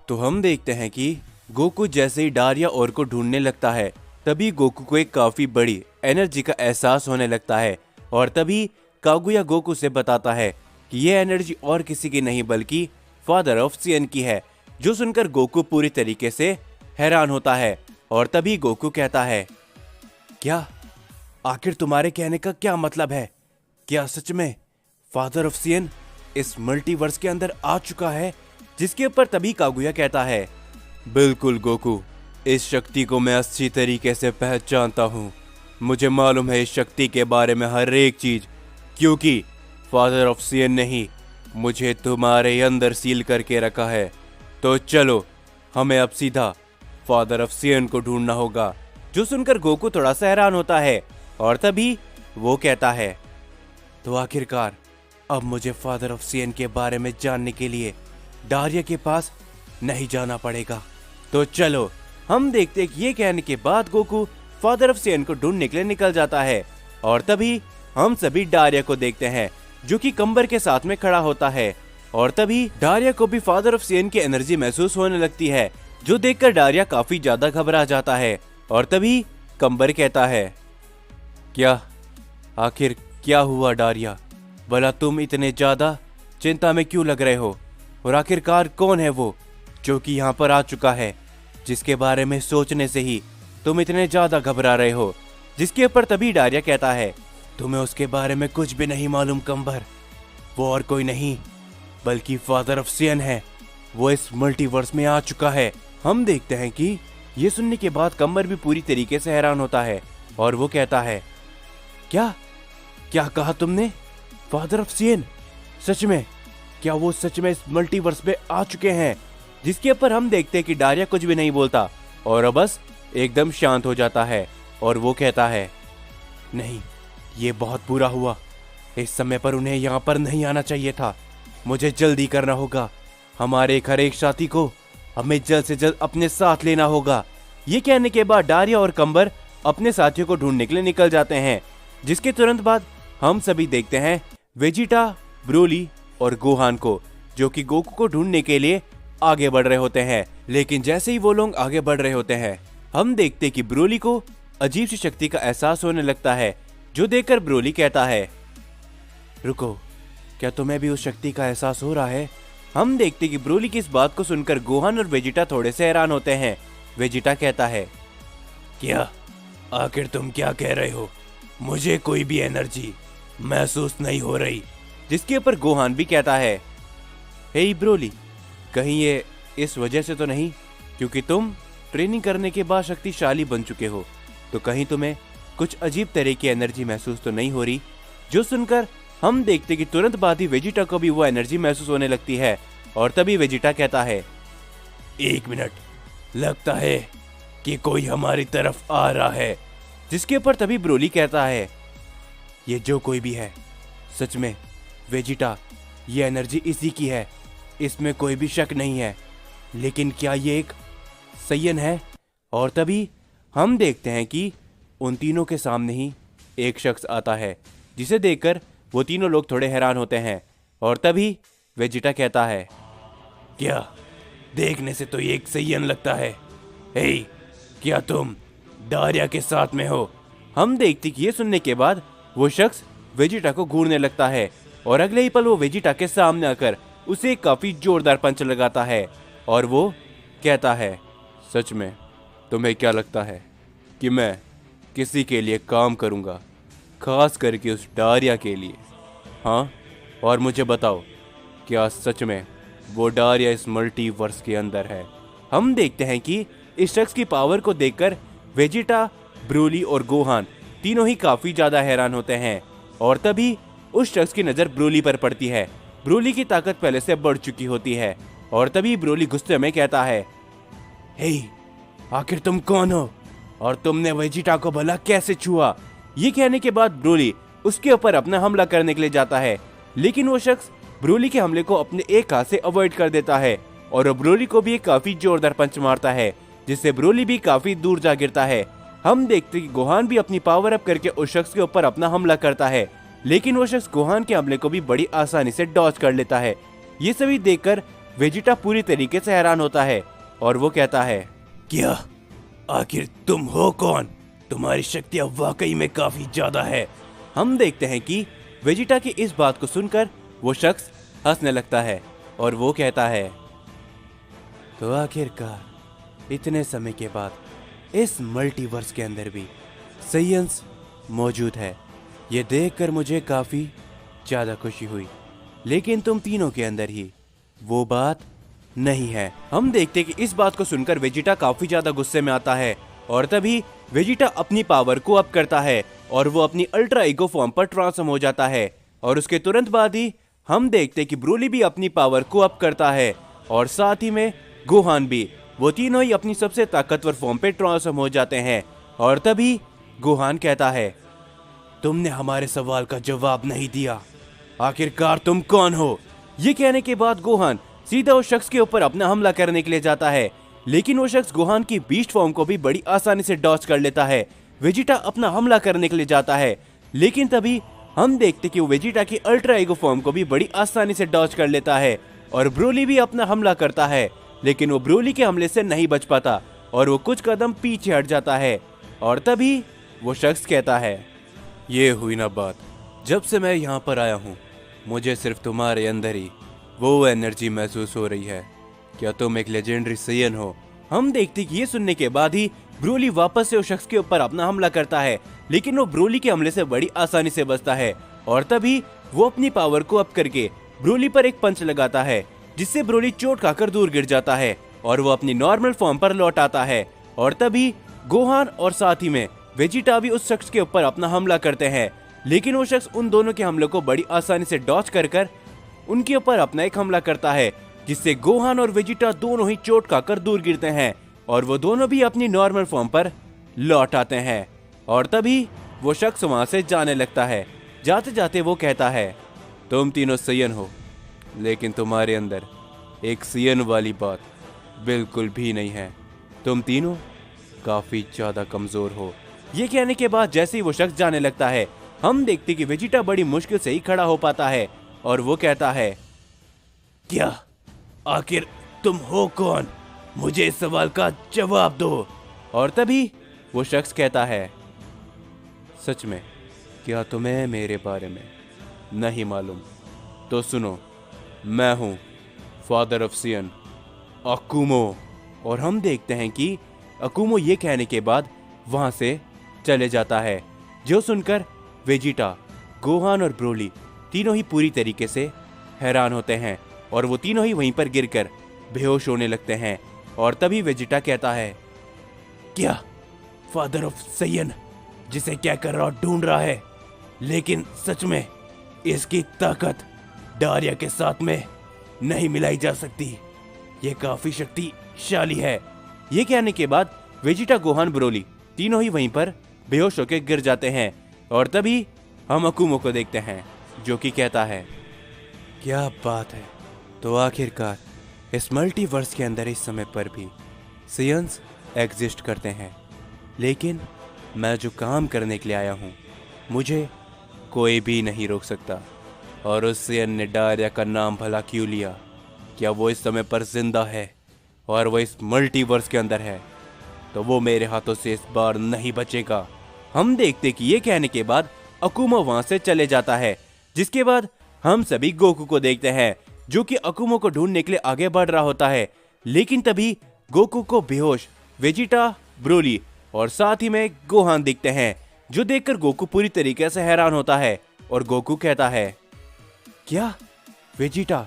तो हम देखते हैं कि गोकू जैसे ही डारिया और को ढूंढने लगता है, तभी गोकू को एक काफी बड़ी एनर्जी का एहसास होने लगता है और तभी कागुया गोकू से बताता है कि यह एनर्जी और किसी की नहीं बल्कि फादर ऑफ सियन की है। जो सुनकर गोकू पूरी तरीके से हैरान होता है और तभी गोकू कहता है, क्या आखिर तुम्हारे कहने का क्या मतलब है? क्या सच में फादर ऑफ सियन इस मल्टीवर्स के अंदर आ चुका है? जिसके ऊपर तभी कागुया कहता है, बिल्कुल गोकू, इस शक्ति को मैं अच्छी तरीके से पहचानता हूँ। मुझे मालूम है इस शक्ति के बारे में हर एक चीज, क्योंकि फादर ऑफ सियन ने ही मुझे तुम्हारे अंदर सील करके रखा है। तो चलो, हमें अब सीधा फादर ऑफ सियन को ढूंढना होगा। जो सुनकर गोकू थोड़ा सा हैरान होता है और तभी वो कहता है, तो आखिरकार अब मुझे फादर ऑफ सियन के बारे में जानने के लिए डारिया के पास नहीं जाना पड़ेगा। तो चलो, हम देखते हैं कि ये कहने के बाद गोकू फादर ऑफ सियन को ढूंढने के लिए निकल जाता है और तभी हम सभी डारिया को देखते हैं जो कि कंबर के साथ में खड़ा होता है और तभी डारिया को भी फादर ऑफ सियन की एनर्जी महसूस होने लगती है, जो देखकर डारिया काफी ज्यादा घबरा जाता है और तभी कंबर कहता है, क्या आखिर क्या हुआ डारिया? भला तुम इतने ज्यादा चिंता में क्यों लग रहे हो? और आखिरकार कौन है वो जो कि यहाँ पर आ चुका है, जिसके बारे में सोचने से ही तुम इतने ज्यादा घबरा रहे हो? जिसके ऊपर तभी डारिया कहता है, तुम्हें उसके बारे में कुछ भी नहीं मालूम कंबर। वो और कोई नहीं बल्कि फादर ऑफ सियन है। वो इस मल्टीवर्स में आ चुका है। हम देखते हैं कि ये सुनने के बाद कंबर भी पूरी तरीके से हैरान होता है और वो कहता है, क्या क्या कहा तुमने? Father of सियन? सच में? क्या वो सच में इस मल्टीवर्स में आ चुके हैं? जिसके ऊपर हम देखते हैं कि डारिया कुछ भी नहीं बोलता और बस एकदम शांत हो जाता है और वो कहता है, नहीं, ये बहुत बुरा हुआ। इस समय पर उन्हें यहाँ पर नहीं आना चाहिए था। मुझे जल्दी करना होगा। हमारे हर एक साथी को हमें जल्द से जल्द अपने साथ लेना होगा। ये कहने के बाद डारिया और कंबर अपने साथियों को ढूंढने के लिए निकल जाते हैं। जिसके तुरंत बाद हम सभी देखते हैं वेजिटा, ब्रोली और गोहान को, जो कि गोकू को ढूंढने के लिए आगे बढ़ रहे होते हैं। लेकिन जैसे ही वो लोग आगे बढ़ रहे होते हैं, हम देखते कि ब्रोली को अजीब सी शक्ति का एहसास होने लगता है, जो देखकर ब्रोली कहता है, रुको, क्या तुम्हें भी उस शक्ति का एहसास हो रहा है? हम देखते कि ब्रोली की इस बात को सुनकर गोहान और वेजिटा थोड़े से हैरान होते हैं। वेजिटा कहता है, क्या आखिर तुम क्या कह रहे हो? मुझे कोई भी एनर्जी महसूस नहीं हो रही। जिसके ऊपर गोहान भी कहता है, हे ब्रोली, कहीं ये इस वजह से तो नहीं क्योंकि तुम ट्रेनिंग करने के बाद शक्तिशाली बन चुके हो, तो कहीं तुम्हें कुछ अजीब तरह की एनर्जी महसूस तो नहीं हो रही? जो सुनकर हम देखते कि तुरंत बाद ही वेजिटा को भी वो एनर्जी महसूस होने लगती है और तभी वेजिटा कहता है, एक मिनट, लगता है कि कोई हमारी तरफ आ रहा है। जिसके ऊपर तभी ब्रोली कहता है, ये जो कोई भी है, सच में वेजिटा, ये एनर्जी इसी की है, इसमें कोई भी शक नहीं है। लेकिन क्या ये एक सयन है? और तभी हम देखते हैं कि उन तीनों के सामने ही एक शख्स आता है, जिसे देखकर वो तीनों लोग थोड़े हैरान होते हैं और तभी वेजिटा कहता है, क्या देखने से तो ये एक सयन लगता है। हे, क्या तुम डारिया के साथ में हो? हम देखते कि ये सुनने के बाद वो शख्स वेजिटा को घूरने लगता है और अगले ही पल वो वेजिटा के सामने आकर उसे काफी जोरदार पंच लगाता है और वो कहता है, सच में तुम्हें क्या लगता है कि मैं किसी के लिए काम करूंगा, खास करके उस डारिया के लिए? हाँ, और मुझे बताओ, क्या सच में वो डारिया इस मल्टीवर्स के अंदर है? हम देखते हैं कि इस शख्स की पावर को देखकर वेजिटा, ब्रोली और गोहान तीनों ही काफी ज्यादा हैरान होते हैं और तभी उस शख्स की नजर ब्रोली पर पड़ती है। ब्रोली की ताकत पहले से बढ़ चुकी होती है और तभी ब्रोली गुस्से में कहता है, हे, आखिर तुम कौन हो और तुमने वेजिटा को भला कैसे छुआ? ये कहने के बाद ब्रोली उसके ऊपर अपना हमला करने के लिए जाता है, लेकिन वो शख्स ब्रोली के हमले को अपने एक हाथ से अवॉइड कर देता है और ब्रोली को भी एक काफी जोरदार पंच मारता है, जिससे ब्रोली भी काफी दूर जा गिरता है। हम देखते कि गोहान भी अपनी पावर अप करके उस शख्स के ऊपर अपना हमला करता है, लेकिन वो शख्स गोहान के हमले को भी बड़ी आसानी से डॉज कर लेता है। ये सभी देखकर वेजिटा पूरी तरीके से हैरान होता है और वो कहता है, क्या आखिर तुम हो कौन? तुम्हारी शक्तियां वाकई में काफी ज्यादा है। हम देखते हैं कि वेजिटा की इस बात को सुनकर वो शख्स हंसने लगता है और वो कहता है, तो आखिरकार इतने समय के बाद इस मल्टीवर्स के अंदर भी साइंस मौजूद है। ये देखकर मुझे काफी ज्यादा खुशी हुई, लेकिन तुम तीनों के अंदर ही वो बात नहीं है। हम देखते कि इस बात को सुनकर वेजिटा काफी ज्यादा गुस्से में आता है और तभी वेजिटा अपनी पावर को अप करता है और वो अपनी अल्ट्रा ईगो फॉर्म पर ट्रांसफॉर्म हो जाता है। और उसके तुरंत बाद ही हम देखते कि ब्रोली भी अपनी पावर को अप करता है और साथ ही में गोहान भी। वो तीनों ही अपनी सबसे ताकतवर फॉर्म पे ट्रांसफॉर्म हो जाते हैं और तभी गोहान कहता है, तुमने हमारे सवाल का जवाब नहीं दिया, आखिरकार तुम कौन हो? ये कहने के बाद गोहान सीधा उस शख्स के ऊपर अपना हमला करने के लिए जाता है, लेकिन वो शख्स गोहान की बीस्ट फॉर्म को भी बड़ी आसानी से डॉज कर लेता है। वेजिटा अपना हमला करने के लिए जाता है, लेकिन तभी हम देखते कि वो वेजिटा की अल्ट्रा ईगो फॉर्म को भी बड़ी आसानी से डॉज कर लेता है और ब्रोली भी अपना हमला करता है, लेकिन वो ब्रोली के हमले से नहीं बच पाता और वो कुछ कदम पीछे हट जाता है। और तभी वो शख्स कहता है, ये हुई ना बात, जब से मैं यहाँ पर आया हूँ मुझे सिर्फ तुम्हारे अंदर ही वो एनर्जी महसूस हो रही है। क्या तुम एक लेजेंडरी साइयन हो? हम देखते कि ये सुनने के बाद ही ब्रोली वापस से उस शख्स के ऊपर अपना हमला करता है, लेकिन वो ब्रोली के हमले से बड़ी आसानी से बचता है और तभी वो अपनी पावर को अप करके ब्रोली पर एक पंच लगाता है, जिससे ब्रोली चोट खाकर दूर गिर जाता है और वो अपनी नॉर्मल फॉर्म पर लौट आता है। और तभी गोहान और साथ ही में वेजिटा भी उस शख्स के ऊपर अपना हमला करते हैं, लेकिन वो शख्स उन दोनों के हमलों को बड़ी आसानी से डॉज कर उनके ऊपर अपना एक हमला करता है, जिससे गोहान और वेजिटा दोनों ही चोट खाकर दूर गिरते हैं और वो दोनों भी अपनी नॉर्मल फॉर्म पर लौट आते हैं। और तभी वो शख्स वहां से जाने लगता है। जाते जाते वो कहता है, तुम तीनों साइयन हो, लेकिन तुम्हारे अंदर एक साइयन वाली बात बिल्कुल भी नहीं है। तुम तीनों काफी ज्यादा कमजोर हो। ये कहने के बाद जैसे ही वो शख्स जाने लगता है, हम देखते कि वेजिटा बड़ी मुश्किल से ही खड़ा हो पाता है और वो कहता है, क्या आखिर तुम हो कौन? मुझे इस सवाल का जवाब दो। और तभी वो शख्स कहता है, सच में क्या तुम्हें मेरे बारे में नहीं मालूम? तो सुनो, मैं हूं फादर ऑफ साइयन, अकुमो। और हम देखते हैं कि अकुमो ये कहने के बाद वहां से चले जाता है, जो सुनकर वेजिटा, गोहान और ब्रोली तीनों ही पूरी तरीके से हैरान होते हैं और वो तीनों ही वहीं पर गिरकर बेहोश होने लगते हैं। और तभी वेजिटा कहता है, क्या फादर ऑफ साइयन जिसे क्या कर रहा ढूंढ रहा है, लेकिन सच में इसकी ताकत डारिया के साथ में नहीं मिलाई जा सकती, ये काफी शक्तिशाली है। ये कहने के बाद वेजिटा, गोहान, ब्रोली तीनों ही वहीं पर बेहोश होकर गिर जाते हैं और तभी हम अकुमो को देखते हैं, जो कि कहता है, क्या बात है, तो आखिरकार इस मल्टीवर्स के अंदर इस समय पर भी साइयन्स एग्जिस्ट करते हैं, लेकिन मैं जो काम करने के लिए आया हूँ मुझे कोई भी नहीं रोक सकता। और उस साइयन ने डारिया का नाम भला क्यों लिया? क्या वो इस समय पर जिंदा है और वो इस मल्टीवर्स के अंदर है? तो वो मेरे हाथों से इस बार नहीं बचेगा। हम देखते कि ये कहने के बाद अकुमो वहां से चले जाता है, जिसके बाद हम सभी गोकू को देखते हैं, जो कि अकुमो को ढूंढने के लिए आगे बढ़ रहा होता है। लेकिन तभी गोकू को बेहोश वेजिटा, ब्रोली और साथ ही में गोहान दिखते हैं, जो देखकर गोकू पूरी तरीके से हैरान होता है और गोकू कहता है, क्या वेजिटा,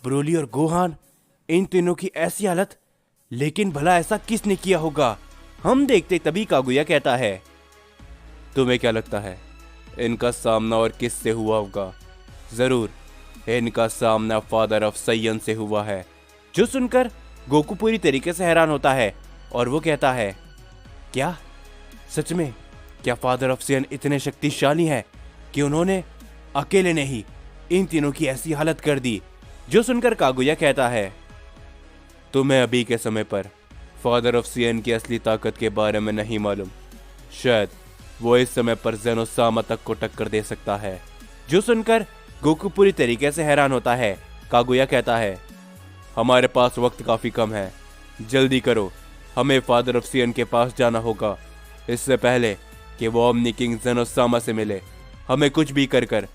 ब्रोली और गोहान, इन तीनों की ऐसी हालत, लेकिन भला ऐसा किसने किया होगा? हम देखते तभी कागुया कहता है, तुम्हें क्या लगता है इनका सामना और किससे हुआ होगा? जरूर इनका सामना फादर ऑफ साइयन से हुआ है। जो सुनकर गोकू पूरी तरीके से हैरान होता है और वो कहता है, क्या सच में क्या फादर ऑफ साइयन इतने शक्तिशाली हैं कि उन्होंने अकेले ने ही इन तीनों की ऐसी हालत कर दी? जो सुनकर कागुया कहता है, तुम्हें अभी के समय पर फादर ऑफ साइयन की असली ताकत के बारे में नहीं मालूम, शायद वो इस समय पर ज़ेनोसामा तक को टक्कर दे सकता है। जो सुनकर गोकू पूरी तरीके से हैरान होता है। कागुया कहता है, हमारे पास वक्त काफी कम है, जल्दी करो, हमें फादर ऑफ सियन के पास जाना होगा इससे पहले कि वो ओमनी किंग जेनोसामा से मिले। हमें कुछ भी कर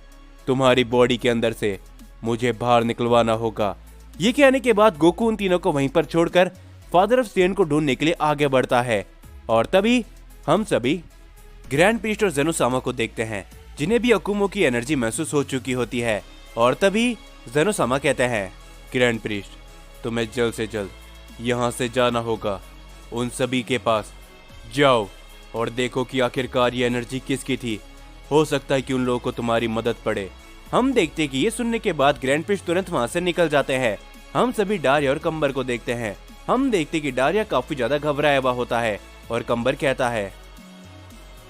तुम्हारी बॉडी के अंदर से मुझे बाहर निकलवाना होगा। ये कहने के बाद गोकू उन तीनों को वहीं पर छोड़कर फादर ऑफ सियन को ढूंढने के लिए आगे बढ़ता है। और तभी हम सभी ग्रैंड प्रीस्ट और जेनोसामा को देखते हैं, जिन्हें भी अकुमो की एनर्जी महसूस हो चुकी होती है। और तभी जेनोसामा कहते हैं, ग्रैंड प्रीस्ट, तुम्हें जल्द से जल्द यहाँ से जाना होगा। उन सभी के पास जाओ और देखो कि आखिरकार ये एनर्जी किसकी थी। हो सकता है कि उन लोगों को तुम्हारी मदद पड़े। हम देखते कि ये सुनने के बाद ग्रैंड प्रीस्ट तुरंत वहां से निकल जाते हैं। हम सभी डारिया और कंबर को देखते हैं। हम देखते कि डारिया काफी ज्यादा घबराया हुआ होता है और कंबर कहता है,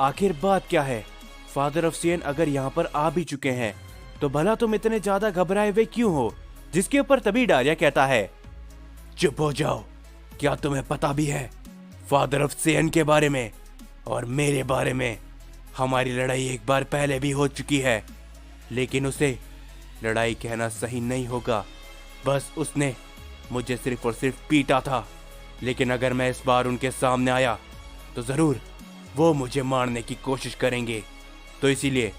आखिर बात क्या है? फादर ऑफ सियन अगर यहाँ पर आ भी चुके हैं तो भला तुम इतने ज्यादा घबराए हुए क्यों हो? जिसके ऊपर तभी डारिया कहता है, चुप हो जाओ, क्या तुम्हें पता भी है फादर ऑफ सियन के बारे में और मेरे बारे में? हमारी लड़ाई एक बार पहले भी हो चुकी है, लेकिन उसे लड़ाई कहना सही नहीं होगा। बस उसने मुझे सिर्फ और सिर्फ पीटा था, लेकिन अगर मैं इस बार उनके सामने आया तो जरूर वो मुझे मारने की कोशिश करेंगे। तो इसीलिए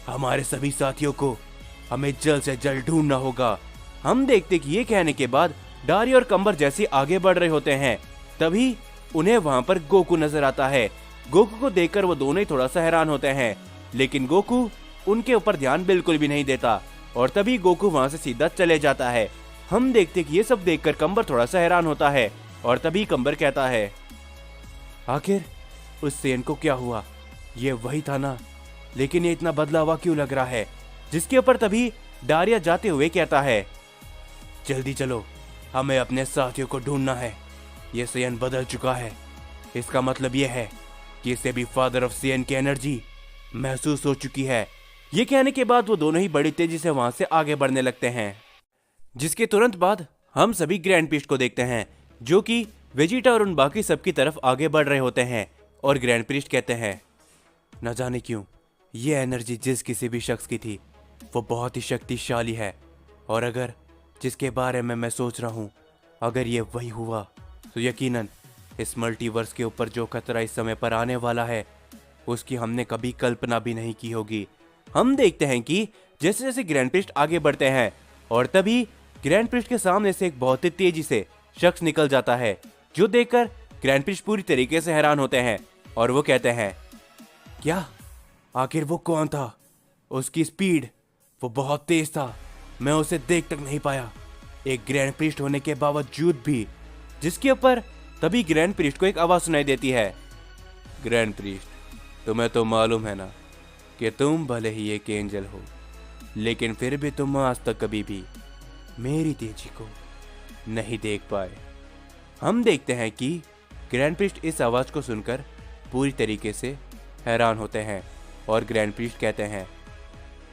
हमारे सभी साथियों को हमें जल्द से जल्द ढूंढना होगा। हम देखते कि ये कहने के बाद डारी और कंबर जैसे आगे बढ़ रहे होते हैं, तभी उन्हें वहां पर गोकू नजर आता है। गोकू को देखकर वो दोनों ही थोड़ा सा हैरान होते हैं, लेकिन गोकू उनके ऊपर ध्यान बिल्कुल भी नहीं देता और तभी गोकू वहां से सीधा चले जाता है। हम देखते कि ये सब देखकर कंबर थोड़ा सा हैरान होता है और तभी कंबर कहता है, आखिर उस सेन को क्या हुआ? ये वही था ना, लेकिन ये इतना बदला हुआ क्यों लग रहा है? जिसके ऊपर तभी डारिया जाते हुए कहता है, जल्दी चलो, हमें अपने साथियों को ढूंढना है। ये सेन बदल चुका है, इसका मतलब ये है कि इसे भी फादर ऑफ सियन की एनर्जी महसूस हो चुकी है। ये कहने के बाद वो दोनों ही बड़ी तेजी से वहां से आगे बढ़ने लगते हैं। जिसके तुरंत बाद हम सभी ग्रैंड प्रीस्ट को देखते हैं, जो कि वेजिटा और उन बाकी सबकी तरफ आगे बढ़ रहे होते हैं। और ग्रैंड प्रीस्ट कहते हैं, न जाने क्यों ये एनर्जी जिस किसी भी शख्स की थी वो बहुत ही शक्तिशाली है, और अगर जिसके बारे में मैं सोच रहा हूँ अगर ये वही हुआ तो यकीनन इस मल्टीवर्स के ऊपर जो खतरा इस समय पर आने वाला है उसकी हमने कभी कल्पना भी नहीं की होगी। हम देखते हैं कि जैसे जैसे ग्रैंड प्रीस्ट आगे बढ़ते हैं और तभी ग्रैंड प्रीस्ट के सामने से एक बहुत ही तेजी से शख्स निकल जाता है, जो देखकर ग्रैंड प्रीस्ट पूरी तरीके से हैरान होते हैं और वो कहते हैं, क्या? आखिर वो कौन था? उसकी स्पीड वो बहुत तेज था, मैं उसे देख तक नहीं पाया, एक ग्रैंड प्रीस्ट होने के बावजूद भी। जिसके ऊपर तभी ग्रैंड प्रीस्ट को एक आवाज सुनाई देती है, ग्रैंड प्रीस्ट, तुम्हें तो मालूम है ना कि तुम भले ही एक एंजल हो, लेकिन फिर भी तुम आज तक कभी भी मेरी तेजी को नहीं देख पाए। हम देखते हैं कि ग्रैंड प्रीस्ट इस आवाज को सुनकर पूरी तरीके से हैरान होते हैं और ग्रैंड प्रीस्ट कहते हैं,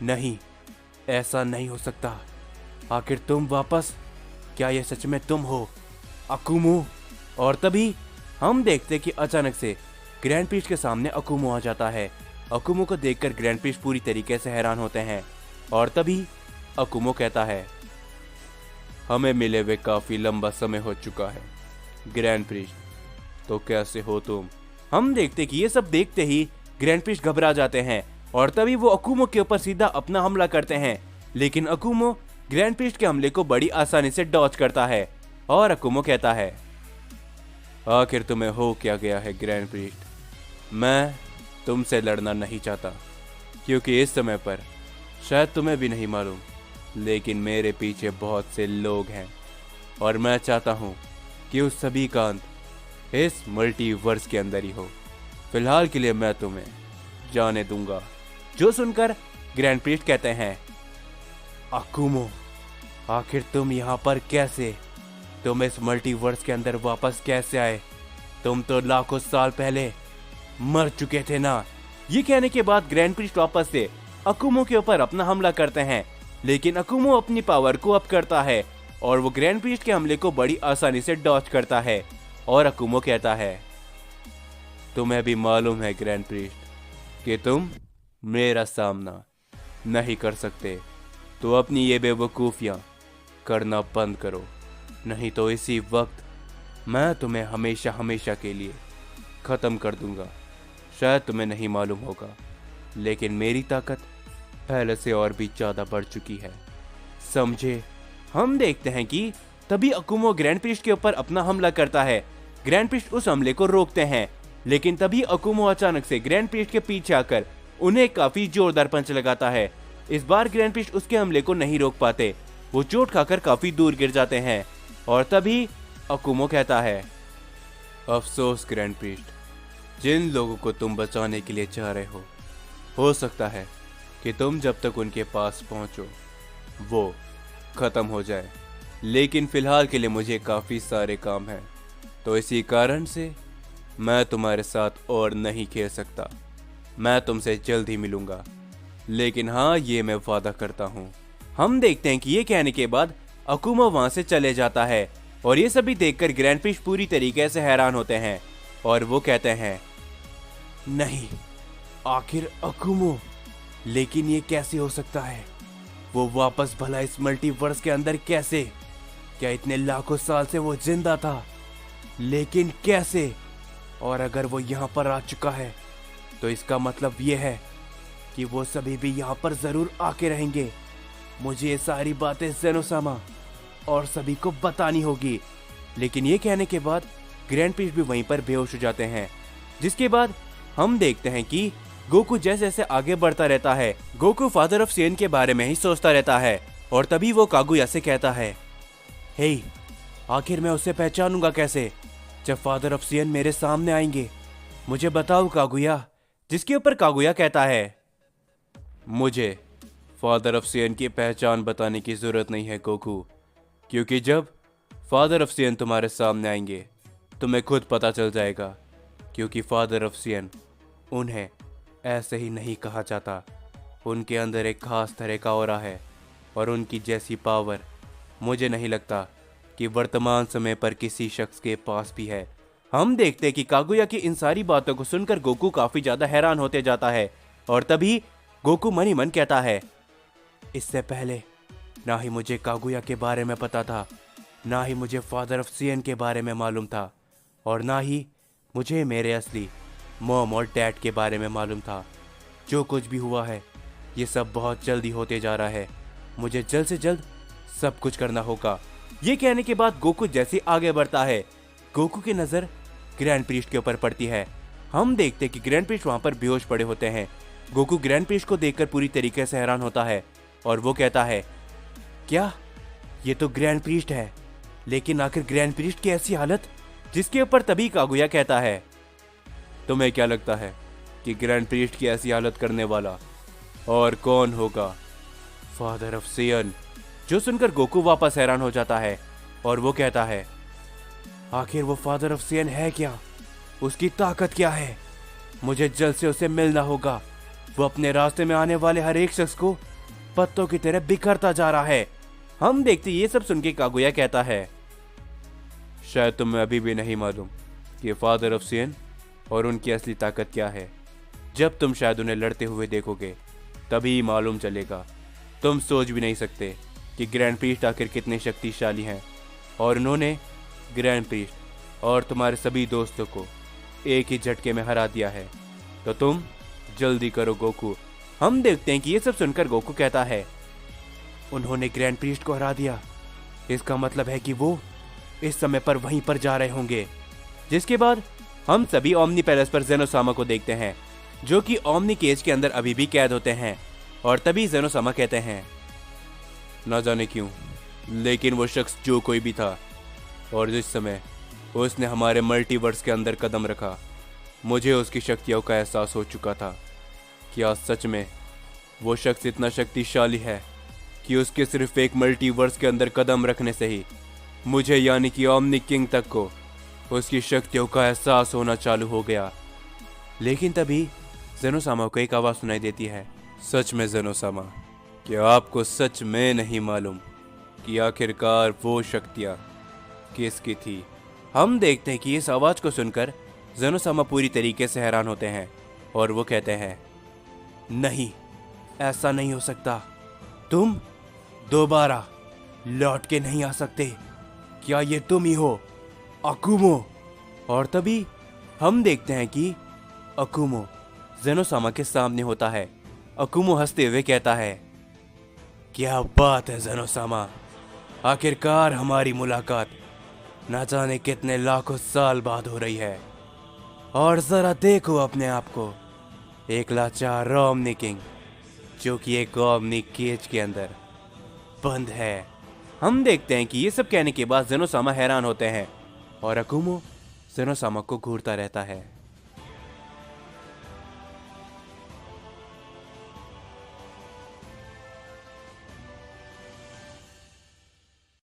नहीं, ऐसा नहीं हो सकता, आखिर तुम वापस, क्या यह सच में तुम हो अकुमो? और तभी हम देखते कि अचानक से ग्रैंड प्रीस्ट के सामने अकुमो आ जाता है। अकुमो को देखकर ग्रैंड प्रीस्ट पूरी तरीके से हैरान होते हैं और तभी अकुमो कहता है, हमें मिले हुए काफी लंबा समय हो चुका है ग्रैंड प्रीस्ट, तो कैसे हो तुम? हम देखते कि ये सब देखते ही ग्रैंड प्रीस्ट घबरा जाते हैं और तभी वो अकुमो के ऊपर सीधा अपना हमला करते हैं, लेकिन अकुमो ग्रैंड प्रीस्ट के हमले को बड़ी आसानी से डॉज करता है और अकुमो कहता है, आखिर तुम्हें हो क्या गया है ग्रैंड प्रीस्ट? मैं तुमसे लड़ना नहीं चाहता, क्योंकि इस समय पर शायद तुम्हें भी नहीं मालूम, लेकिन मेरे पीछे बहुत से लोग हैं और मैं चाहता हूँ कि उस सभी का अंत इस मल्टीवर्स के अंदर ही हो। फिलहाल के लिए मैं तुम्हें जाने दूंगा। जो सुनकर ग्रैंड प्रीस्ट कहते हैं, अकुमो, आखिर तुम यहाँ पर कैसे? तुम इस मल्टीवर्स के अंदर वापस कैसे आए? तुम तो लाखों साल पहले मर चुके थे ना। ये कहने के बाद ग्रैंड प्रीस्ट वापस से अकुमो के ऊपर अपना हमला करते हैं, लेकिन अकुमो अपनी पावर को अप करता है और वो ग्रैंड प्रीस्ट के हमले को बड़ी आसानी से डॉज करता है और अकुमो कहता है, तुम्हें भी मालूम है ग्रैंड प्रीस्ट कि तुम मेरा सामना नहीं कर सकते, तो अपनी ये बेवकूफियां करना बंद करो नहीं तो इसी वक्त मैं तुम्हें हमेशा हमेशा के लिए खत्म कर दूंगा। शायद तुम्हें नहीं मालूम होगा, लेकिन मेरी ताकत पहले से और भी ज्यादा बढ़ चुकी है, समझे। हम देखते हैं कि तभी अकुमो ग्रैंड प्रीस्ट के ऊपर अपना हमला करता है। ग्रैंड प्रीस्ट उस हमले को रोकते हैं, लेकिन तभी अकुमो अचानक से ग्रैंड प्रीस्ट के पीछे आकर उन्हें काफी जोरदार पंच लगाता है। इस बार ग्रैंड प्रीस्ट उसके हमले को नहीं रोक पाते, वो चोट खाकर काफी दूर गिर जाते हैं। और तभी अकुमो कहता है, अफसोस ग्रैंड प्रीस्ट, जिन लोगों को तुम बचाने के लिए चाह रहे हो सकता है कि तुम जब तक उनके पास पहुंचो वो खत्म हो जाए, लेकिन फिलहाल के लिए मुझे काफी सारे काम हैं, तो इसी कारण से मैं तुम्हारे साथ और नहीं खेल सकता। मैं तुमसे जल्द ही मिलूंगा, लेकिन हाँ, ये मैं वादा करता हूँ। हम देखते हैं कि ये कहने के बाद अकुमा वहां से चले जाता है, और ये सभी देखकर ग्रैंड प्रीस्ट पूरी तरीके से हैरान होते हैं, और वो कहते हैं, नहीं, आखिर अकुमो, लेकिन ये कैसे हो सकता है? वो वापस भला इस मल्टीवर्स के अंदर कैसे? क्या इतने लाखों साल से वो जिंदा था? लेकिन कैसे? और अगर वो यहाँ पर आ चुका है तो इसका मतलब ये है कि वो सभी भी यहाँ पर जरूर आके रहेंगे। मुझे ये सारी बातें ज़ेनोसामा और सभी को बतानी होगी। लेकिन ये कहने के बाद ग्रैंड प्रीस्ट भी वहीं पर बेहोश हो जाते हैं, जिसके बाद हम देखते हैं कि गोकू जैसे जैसे आगे बढ़ता रहता है, गोकू फादर ऑफ सेन के बारे में ही सोचता रहता है। और तभी वो कागुया से कहता है, हे, आखिर मैं उसे पहचानूंगा कैसे जब फादर ऑफ सेन मेरे सामने आएंगे? मुझे बताओ कागुया। जिसके ऊपर कागुया कहता है, मुझे फादर ऑफ सेन की पहचान बताने की जरूरत नहीं है गोकू, क्योंकि जब फादर ऑफ सेन तुम्हारे सामने आएंगे तुम्हें खुद पता चल जाएगा, क्योंकि फादर ऑफ सेन उन्हें ऐसे ही नहीं कहा जाता। उनके अंदर एक खास तरह का ऑरा है, और उनकी जैसी पावर मुझे नहीं लगता कि वर्तमान समय पर किसी शख्स के पास भी है। हम देखते हैं कि कागुया की इन सारी बातों को सुनकर गोकू काफी ज्यादा हैरान होते जाता है, और तभी गोकू मन ही मन कहता है, इससे पहले ना ही मुझे कागुया के बारे में पता था, ना ही मुझे फादर ऑफ सेन के बारे में मालूम था, और ना ही मुझे मेरे असली मॉम और डैड के बारे में मालूम था। जो कुछ भी हुआ है ये सब बहुत जल्दी होते जा रहा है, मुझे जल्द से जल्द सब कुछ करना होगा। ये कहने के बाद गोकू जैसे आगे बढ़ता है, गोकू की नजर ग्रैंड प्रीस्ट के ऊपर पड़ती है। हम देखते हैं कि ग्रैंड प्रीस्ट वहां पर बेहोश पड़े होते हैं। गोकू ग्रैंड प्रीस्ट को देखकर पूरी तरीके से हैरान होता है, और वो कहता है, क्या ये तो ग्रैंड प्रीस्ट है, लेकिन आखिर ग्रैंड प्रीस्ट की ऐसी हालत? जिसके ऊपर तभी कागुया कहता है, तुम्हें क्या लगता है कि ग्रैंड प्रीस्ट की ऐसी हालत करने वाला और कौन होगा? Father of Sen. जो सुनकर गोकू वापस हैरान हो जाता है, और वो कहता है, आखिर वो फादर ऑफ सेन है क्या? उसकी ताकत क्या है? मुझे जल्द से उसे मिलना होगा। वो अपने रास्ते में आने वाले हर एक शख्स को पत्तों की तरह बिखरता जा रहा है। हम देखते ये सब सुन के कागुया कहता है, शायद तुम्हें अभी भी नहीं मालूम कि फादर ऑफ सेन और उनकी असली ताकत क्या है। जब तुम शायद उन्हें लड़ते हुए देखोगे तभी मालूम चलेगा। तुम सोच भी नहीं सकते कि ग्रैंड प्रीस्ट आखिर कितने शक्तिशाली हैं, और उन्होंने ग्रैंड प्रीस्ट और तुम्हारे सभी दोस्तों को एक ही झटके में हरा दिया है। तो तुम जल्दी करो गोकू। हम देखते हैं कि ये सब सुनकर गोकू कहता है, उन्होंने ग्रैंड प्रीस्ट को हरा दिया, इसका मतलब है कि वो इस समय पर वहीं पर जा रहे होंगे। जिसके बाद हम सभी ओमनी पैलेस पर ज़ेनोसामा को देखते हैं, जो कि ओमनी केज के अंदर अभी भी कैद होते हैं। और तभी ज़ेनोसामा कहते हैं, ना जाने क्यों, लेकिन वो शख्स जो कोई भी था और जिस समय उसने हमारे मल्टीवर्स के अंदर कदम रखा, मुझे उसकी शक्तियों का एहसास हो चुका था। क्या सच में वो शख्स इतना शक्तिशाली है कि उसके सिर्फ एक मल्टीवर्स के अंदर कदम रखने से ही मुझे यानी कि ओमनी किंग तक को उसकी शक्तियों का एहसास होना चालू हो गया। लेकिन तभी ज़ेनोसामा को एक आवाज़ सुनाई देती है, सच में ज़ेनोसामा, क्या आपको सच में नहीं मालूम कि आखिरकार वो शक्तियाँ किसकी थी? हम देखते हैं कि इस आवाज़ को सुनकर ज़ेनोसामा पूरी तरीके से हैरान होते हैं, और वो कहते हैं, नहीं, ऐसा नहीं हो सकता। तुम दोबारा लौट के नहीं आ सकते, क्या ये तुम ही हो अकुमो? और तभी हम देखते हैं कि अकुमो जेनोसामा के सामने होता है। अकुमो हंसते हुए कहता है, क्या बात है जेनोसामा, आखिरकार हमारी मुलाकात ना जाने कितने लाखों साल बाद हो रही है। और जरा देखो अपने आप को, एक लाचार ओमनी किंग जो कि एक ओमनी केज के अंदर बंद है। हम देखते हैं कि ये सब कहने के बाद जेनोसामा हैरान होते हैं और अकुमो जेनोसामा को घूरता रहता है।